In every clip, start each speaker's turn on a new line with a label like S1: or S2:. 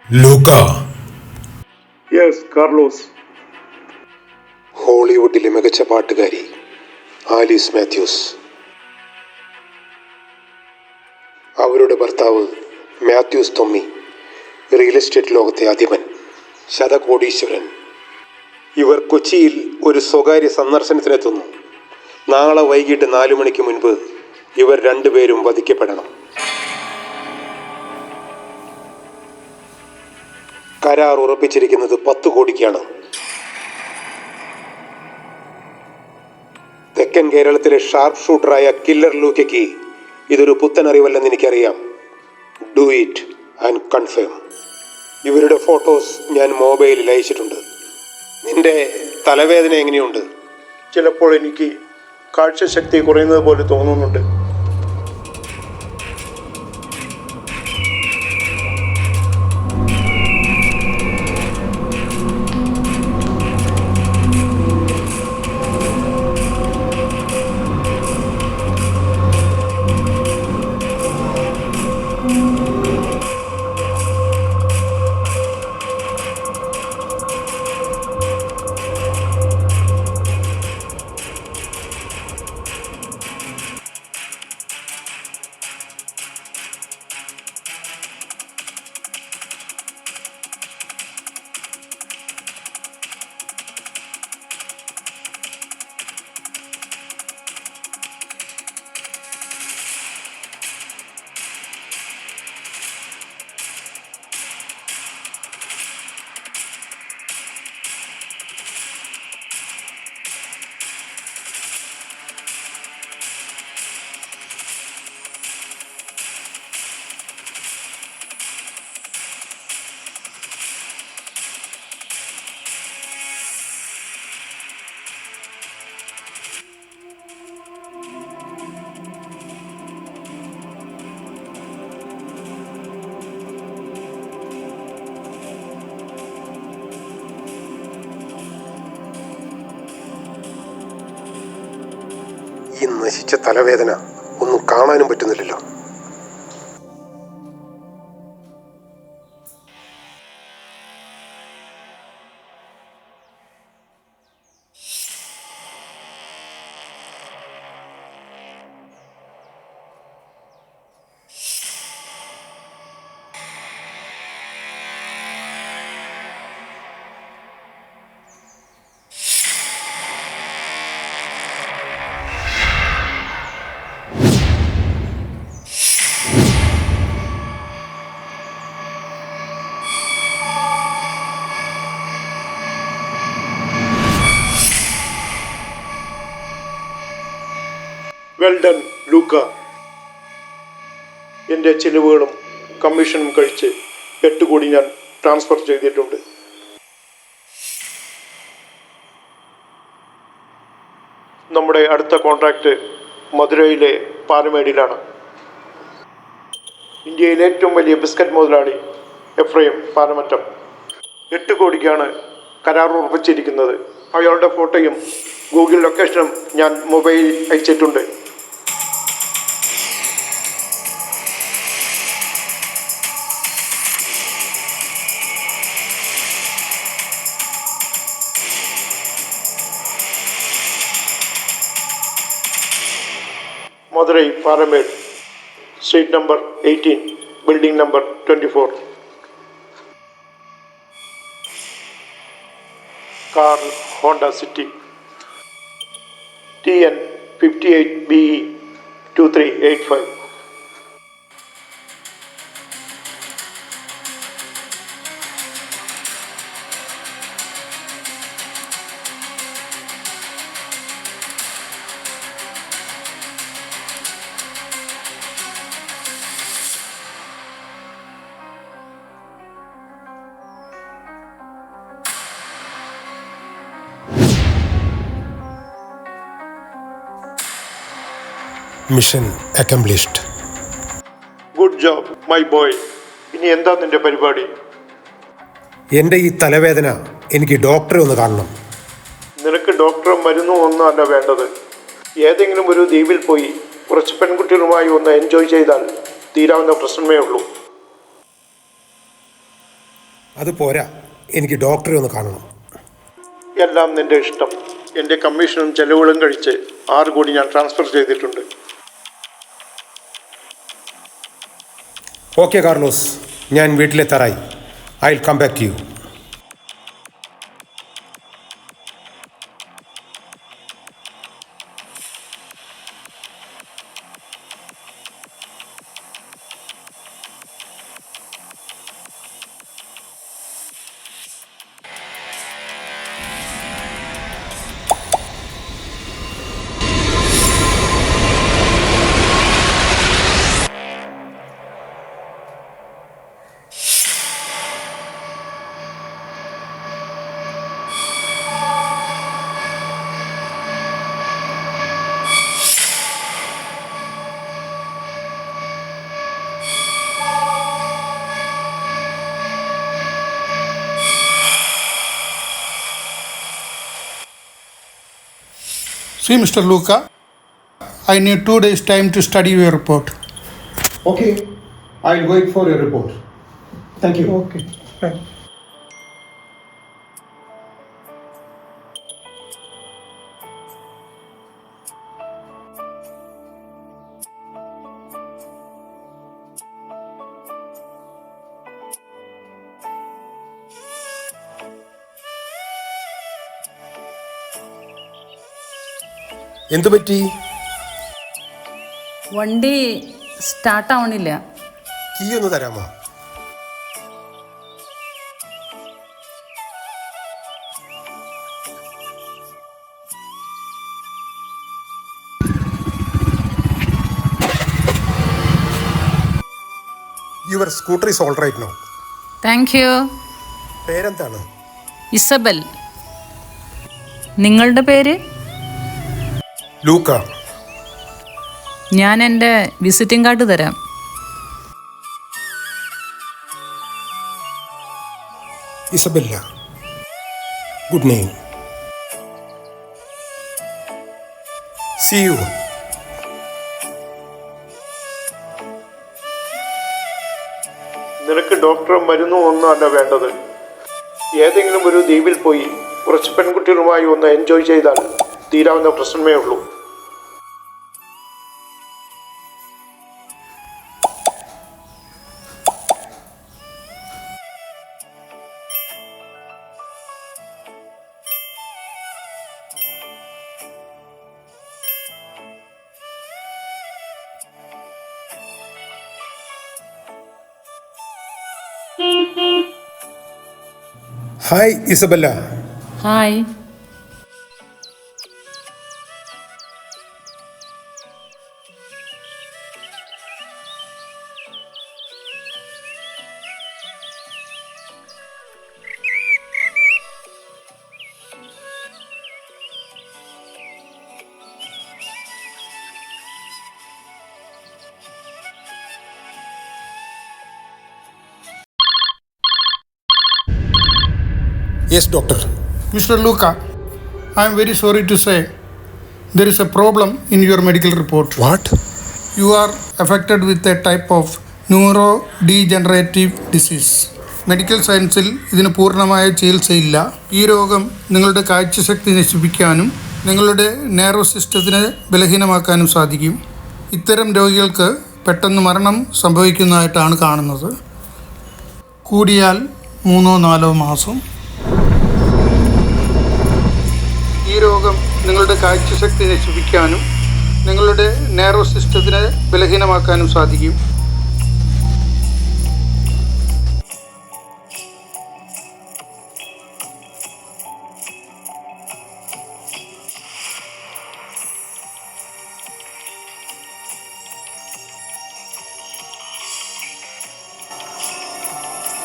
S1: ലൂക്ക.
S2: Yes, Carlos.
S3: ഹോളിവുഡിലെ മികച്ച പാട്ടുകാരി Alice Mathews. അവരുടെ ഭർത്താവ് മാത്യൂസ് തൊമ്മി, റിയൽ എസ്റ്റേറ്റ് ലോകത്തെ അധിപൻ, ശതകോടീശ്വരൻ. ഇവർ കൊച്ചിയിൽ ഒരു സ്വകാര്യ സന്ദർശനത്തിനെത്തുന്നു. നാളെ വൈകിട്ട് 4 മണിക്ക് മുൻപ് ഇവർ രണ്ടുപേരും വധിക്കപ്പെടണം. കരാർ ഉറപ്പിച്ചിരിക്കുന്നത് 10 കോടിക്കാണ്. തെക്കൻ കേരളത്തിലെ ഷാർപ്പ് ഷൂട്ടറായ കില്ലർ ലൂക്കയ്ക്ക് ഇതൊരു പുത്തനറിവല്ലെന്ന് എനിക്കറിയാം. Do it and confirm. ഇവരുടെ ഫോട്ടോസ് ഞാൻ മൊബൈലിൽ അയച്ചിട്ടുണ്ട്. നിന്റെ തലവേദന എങ്ങനെയുണ്ട്?
S2: ചിലപ്പോൾ എനിക്ക് കാഴ്ചശക്തി കുറയുന്നത് പോലെ തോന്നുന്നുണ്ട്.
S3: ഈ നശിച്ച തലവേദന ഒന്നും കാണാനും പറ്റുന്നില്ലല്ലോ.
S2: വെൽ ഡൺ ലൂക്ക. എൻ്റെ ചിലവുകളും കമ്മീഷനും കഴിച്ച് 8 കോടി ഞാൻ ട്രാൻസ്ഫർ ചെയ്തിട്ടുണ്ട്. നമ്മുടെ അടുത്ത കോൺട്രാക്റ്റ് മധുരയിലെ പാലമേടിലാണ്. ഇന്ത്യയിലെ ഏറ്റവും വലിയ ബിസ്ക്കറ്റ് മുതലാളി എഫ്രൈം പാലമറ്റം 8 കോടിക്കാണ് കരാർ ഉറപ്പിച്ചിരിക്കുന്നത്. അയാളുടെ ഫോട്ടോയും ഗൂഗിൾ ലൊക്കേഷനും ഞാൻ മൊബൈലിൽ അയച്ചിട്ടുണ്ട്. Madurai Palamedu, street number 18, building number 24. Car Honda city TN 58BE 2385.
S3: Mission accomplished.
S2: Good job my boy. ഇനി എന്താ നിന്റെ പരിപാടി?
S3: എൻ്റെ ഈ തലവേദന എനിക്ക് ഡോക്ടറെ ഒന്ന് കാണണം.
S2: നിനക്ക് ഡോക്ടറെ മരുന്നും ഒന്നും അല്ല വേണ്ടത്. ഏതെങ്കിലും ഒരു ദ്വീപിൽ പോയി കുറച്ച് പെൺകുട്ടികളുമായി ഒന്ന് എൻജോയ് ചെയ്താൽ തീരാവുന്ന പ്രശ്നമേ ഉള്ളൂ.
S3: അത് പോരാ, എനിക്ക് ഡോക്ടറെ ഒന്ന് കാണണം.
S2: എല്ലാം നിന്റെ ഇഷ്ടം. എൻ്റെ കമ്മീഷനും ചെലവുകളും കഴിച്ച് 6 കോടി ഞാൻ ട്രാൻസ്ഫർ ചെയ്തിട്ടുണ്ട്.
S3: ഓക്കെ കാർലോസ്, ഞാൻ വീട്ടിലെത്താറായി. I will come back to you.
S1: See, Mr. Luca, I need 2 days' time to study your report.
S3: Okay, I will wait for your report. Thank you.
S1: Okay, fine.
S3: എന്തു പറ്റി?
S4: വണ്ടി സ്റ്റാർട്ടാവണില്ല.
S3: Key ഒന്ന് തരാമോ? Your scooter is all right now.
S4: Thank you.
S3: പേരെന്താണ്?
S4: Isabel. നിങ്ങളുടെ പേര്?
S3: Luca.
S4: ഞാൻ എൻ്റെ വിസിറ്റിംഗ് കാർഡ് തരാം.
S3: Isabella. Good name. See you.
S2: നിനക്ക് ഡോക്ടറും മരുന്നും ഒന്നും അല്ല വേണ്ടത്. ഏതെങ്കിലും ഒരു ദ്വീപിൽ പോയി കുറച്ച് പെൺകുട്ടികളുമായി ഒന്ന് എൻജോയ് ചെയ്താൽ തീരാവുന്ന പ്രശ്നമേ ഉള്ളൂ.
S3: Hi Isabella.
S4: Hi.
S3: Yes doctor.
S1: Mr. Luca, I am very sorry to say there is a problem in your medical report.
S3: What?
S1: You are affected with a type of neurodegenerative disease. Medical സയൻസിൽ ഇതിന് പൂർണ്ണമായ ചികിത്സയില്ല. ഈ രോഗം നിങ്ങളുടെ കാഴ്ചശക്തി നശിപ്പിക്കാനും നിങ്ങളുടെ nerve സിസ്റ്റത്തിനെ ബലഹീനമാക്കാനും സാധിക്കും. ഇത്തരം രോഗികൾക്ക് പെട്ടെന്ന് മരണം സംഭവിക്കുന്നതായിട്ടാണ് കാണുന്നത്. കൂടിയാൽ 3-4 മാസം. ഈ രോഗം നിങ്ങളുടെ കാഴ്ചശക്തി നശിപ്പിക്കാനും നിങ്ങളുടെ നെർവ് സിസ്റ്റത്തിനെ ബലഹീനമാക്കാനും സാധിക്കും.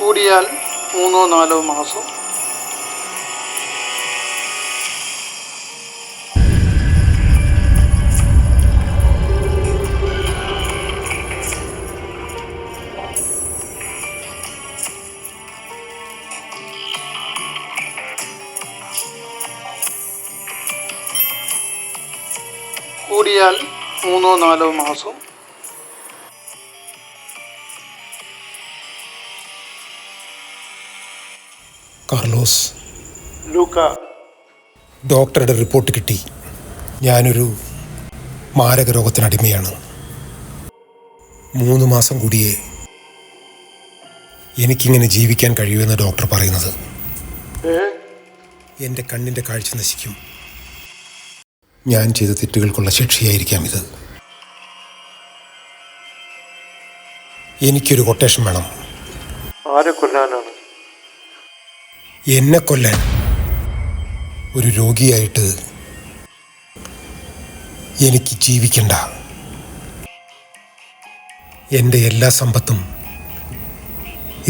S1: കൂടിയാൽ 3-4 മാസം. കൂടിയാൽ 3-4 മാസം.
S3: കാർലോസ്,
S2: ലൂക്ക.
S3: ഡോക്ടറുടെ റിപ്പോർട്ട് കിട്ടി. ഞാനൊരു മാരക രോഗത്തിനടിമയാണ്. 3 മാസം കൂടിയേ എനിക്കിങ്ങനെ ജീവിക്കാൻ കഴിയുമെന്ന് ഡോക്ടർ പറയുന്നത്. എൻ്റെ കണ്ണിൻ്റെ കാഴ്ച നശിക്കും. ഞാൻ ചെയ്ത തെറ്റുകൾക്കുള്ള ശിക്ഷയായിരിക്കാം ഇത്. എനിക്കൊരു കൊട്ടേഷൻ വേണം.
S2: ആരെ കൊല്ലാനാണ്?
S3: എന്നെ കൊല്ലാൻ. ഒരു രോഗിയായിട്ട് എനിക്ക് ജീവിക്കണ്ട. എൻ്റെ എല്ലാ സമ്പത്തും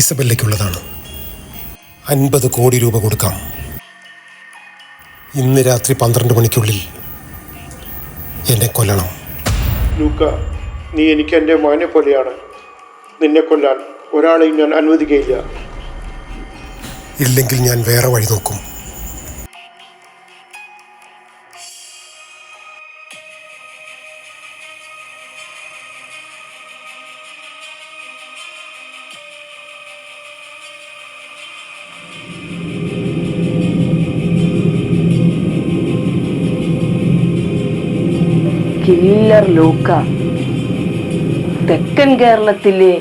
S3: ഇസബെല്ലയ്ക്കുള്ളതാണ്. 50 കോടി രൂപ കൊടുക്കാം. ഇന്ന് രാത്രി 12 മണിക്കുള്ളിൽ എന്നെ കൊല്ലണം.
S2: ലൂക്ക, നീ എനിക്ക് എൻ്റെ മകനെ പോലെയാണ്. നിന്നെ കൊല്ലാൻ ഒരാളെയും ഞാൻ അനുവദിക്കുകയില്ല.
S3: ഇല്ലെങ്കിൽ ഞാൻ വേറെ വഴി നോക്കും.
S5: കില്ലർ ലൂക്ക, തെക്കൻ കേരളത്തിലെ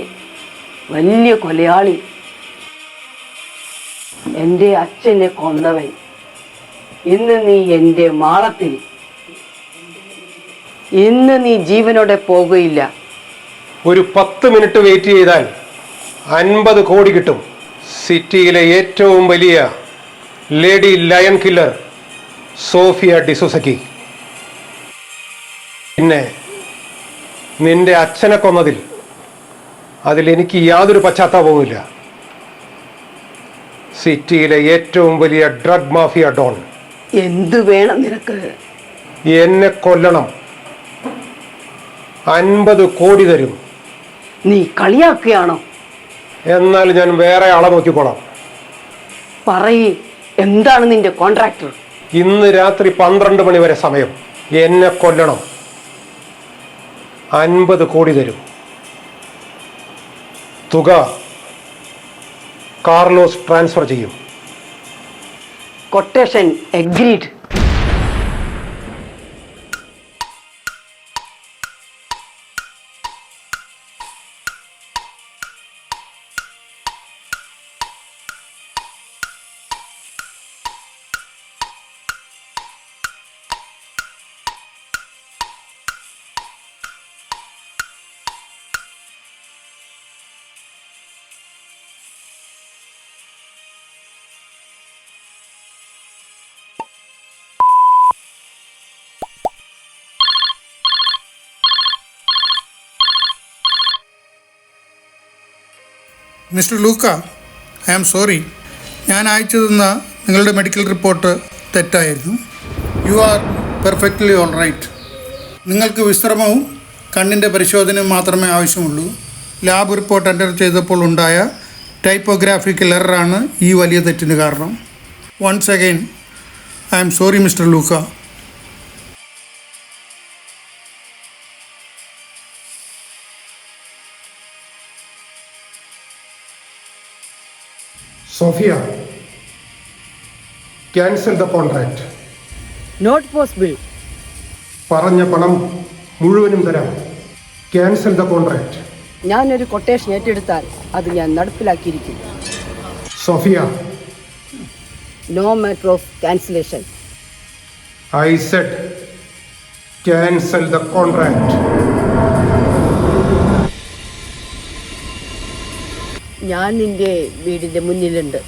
S5: വലിയ കൊലയാളി, എൻ്റെ അച്ഛനെ കൊന്നവൻ. ഇന്ന് നീ എൻ്റെ മാളത്തിൽ. ഇന്ന് നീ ജീവനോടെ പോകുകയില്ല.
S3: ഒരു 10 മിനിറ്റ് വെയിറ്റ് ചെയ്താൽ 50 കോടി കിട്ടും. സിറ്റിയിലെ ഏറ്റവും വലിയ ലേഡി ലയൺ കില്ലർ സോഫിയ ഡിസൂസയ്ക്ക്. പിന്നെ നിന്റെ അച്ഛനെ കൊന്നതിൽ അതിലെനിക്ക് യാതൊരു പശ്ചാത്താപവുമില്ല. സിറ്റിയിലെ ഏറ്റവും വലിയ ഡ്രഗ് മാഫിയ ഡോൺ.
S5: എന്തു വേണം നിനക്ക്?
S3: എന്നെ കൊല്ലണം. 50 കോടി തരും.
S5: നീ കളിയാക്കുകയാണോ?
S3: എന്നാൽ ഞാൻ വേറെ ആളെ നോക്കിക്കോളാം.
S5: പറയേ, എന്താണ് നിന്റെ കോൺട്രാക്ടർ?
S3: ഇന്ന് രാത്രി 12 മണി വരെ സമയം. എന്നെ കൊല്ലണം. 50 കോടി തരും. തുക കാർലോസ് ട്രാൻസ്ഫർ ചെയ്യും.
S5: Quotation agreed.
S1: Mister Luca, I am sorry. ഞാൻ അയച്ചു തന്ന നിങ്ങളുടെ മെഡിക്കൽ റിപ്പോർട്ട് തെറ്റായിരുന്നു. You are perfectly all right. നിങ്ങൾക്ക് വിശ്രമവും കണ്ണിൻ്റെ പരിശോധനയും മാത്രമേ ആവശ്യമുള്ളൂ. ലാബ് റിപ്പോർട്ട് എൻ്റർ ചെയ്തപ്പോൾ ഉണ്ടായ ടൈപ്പോഗ്രാഫിക്കൽ എററാണ് ഈ വലിയ തെറ്റിന് കാരണം. Once again I am sorry mister Luca.
S3: Sophia, cancel the contract.
S5: Not possible.
S3: പറഞ്ഞ പണം മുഴുവനും തരാം. Cancel the contract.
S5: ഞാനൊരു കൊട്ടേഷൻ ഏറ്റെടുത്താൽ അത് ഞാൻ നടപ്പിലാക്കിയിരിക്കും.
S3: Sophia,
S5: no matter of cancellation.
S3: I said cancel the contract.
S5: ഞാൻ നിന്റെ വീടിൻ്റെ മുന്നിലുണ്ട്.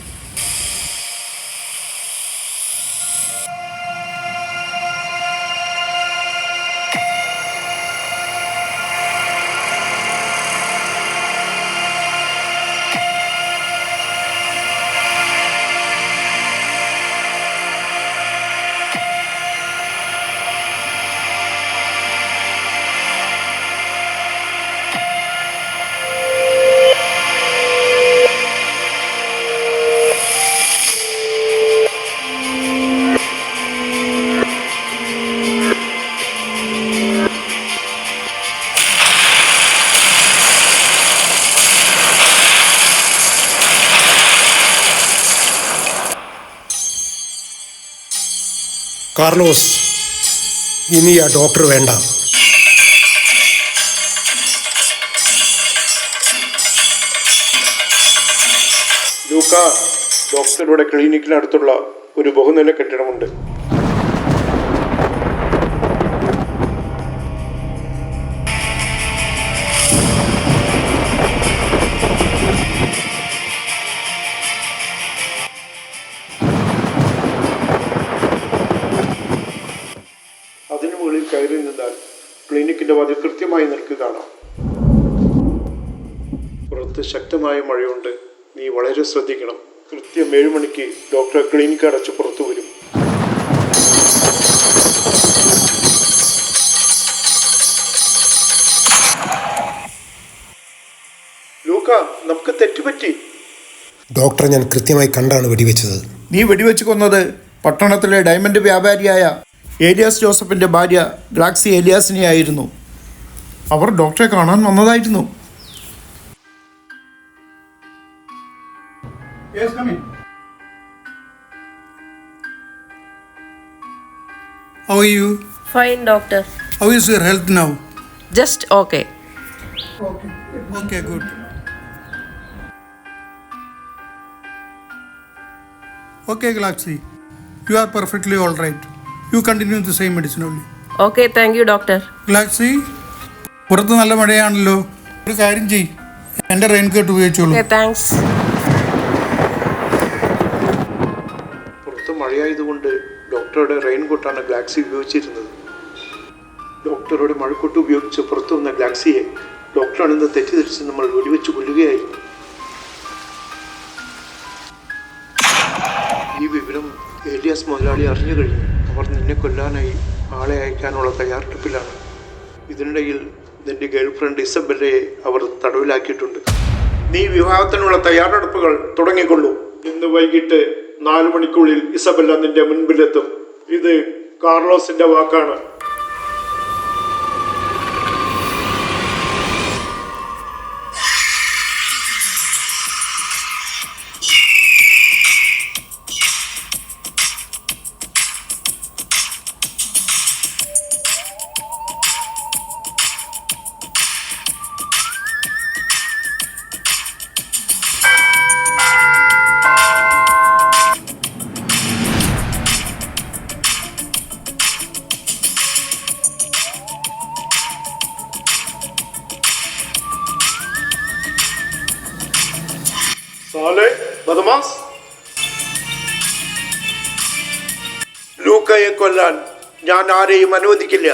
S3: കാർലോസ്, ഇനി ആ ഡോക്ടർ വേണ്ട.
S2: ലൂക്ക, ഡോക്ടറുടെ ക്ലിനിക്കിനടുത്തുള്ള ഒരു ബഹുനില കെട്ടിടമുണ്ട്. അതിനു മുകളിൽ കയറി നിന്നാൽ ക്ലിനിക്കിന്റെ വാതിൽ കൃത്യമായി നിനക്ക് കാണാം. പുറത്ത് ശക്തമായ മഴയുണ്ട്. നീ വളരെ ശ്രദ്ധിക്കണം. കൃത്യം 7 മണിക്ക് ഡോക്ടർ ക്ലിനിക്ക് അടച്ച് പുറത്തു വരും. ലൂക്ക, നമുക്ക് തെറ്റുപറ്റി.
S3: ഡോക്ടറെ ഞാൻ കൃത്യമായി കണ്ടാണ് വെടിവെച്ചത്.
S2: നീ വെടിവെച്ച് കൊന്നത് പട്ടണത്തിലെ ഡയമണ്ട് വ്യാപാരിയായ ഏലിയാസ് ജോസഫിന്റെ ഭാര്യ ഗ്ലാക്സി ഏലിയാസിനെയായിരുന്നു. അവർ ഡോക്ടറെ കാണാൻ വന്നതായിരുന്നു.
S1: Yes, come in. How are you?
S6: Fine, doctor.
S1: How is your health now?
S6: Just okay.
S1: Okay, good. Okay, Galaxy. You are perfectly all right. You continue the same medicine only.
S6: Okay, thank you, doctor.
S1: Galaxy, പുറത്ത് നല്ല മഴയാണല്ലോ. ഒരു കാര്യം ചെയ്യ്, എൻ്റെ rain coat ഉപയോഗിച്ചോളൂ.
S6: Okay, thanks.
S2: പുറത്ത് മഴയായതുകൊണ്ട് ഡോക്ടറുടെ rain കോട്ടാണ് ഗ്ലാക്സി ഉപയോഗിച്ചിരുന്നത്. ഡോക്ടറുടെ മഴക്കോട്ട് ഉപയോഗിച്ച് പുറത്തു വന്ന ഗ്ലാക്സിയെ ഡോക്ടറാണെന്ന് തെറ്റിദ്ധരിച്ച് നമ്മൾ വെടിവെച്ച് കൊല്ലുകയായിരുന്നു. ഈ വിവരം ഏലിയാസ് മുതലാളി അറിഞ്ഞു കഴിഞ്ഞു. അവർ നിന്നെ കൊല്ലാനായി ആളെ അയക്കാനുള്ള തയ്യാറെടുപ്പിലാണ്. ഇതിനിടയിൽ നിന്റെ ഗേൾഫ്രണ്ട് ഇസബെല്ലയെ അവർ തടവിലാക്കിയിട്ടുണ്ട്. നീ വിവാഹത്തിനുള്ള തയ്യാറെടുപ്പുകൾ തുടങ്ങിക്കൊള്ളൂ. ഇന്ന് വൈകിട്ട് 4 മണിക്കുള്ളിൽ ഇസബെല്ല നിന്റെ മുൻപിലെത്തും. ഇത് കാർലോസിന്റെ വാക്കാണ്. സാലേ ബദമാസ്, ലൂക്കയെ കൊല്ലാൻ ഞാൻ ആരെയും അനുവദിക്കില്ല.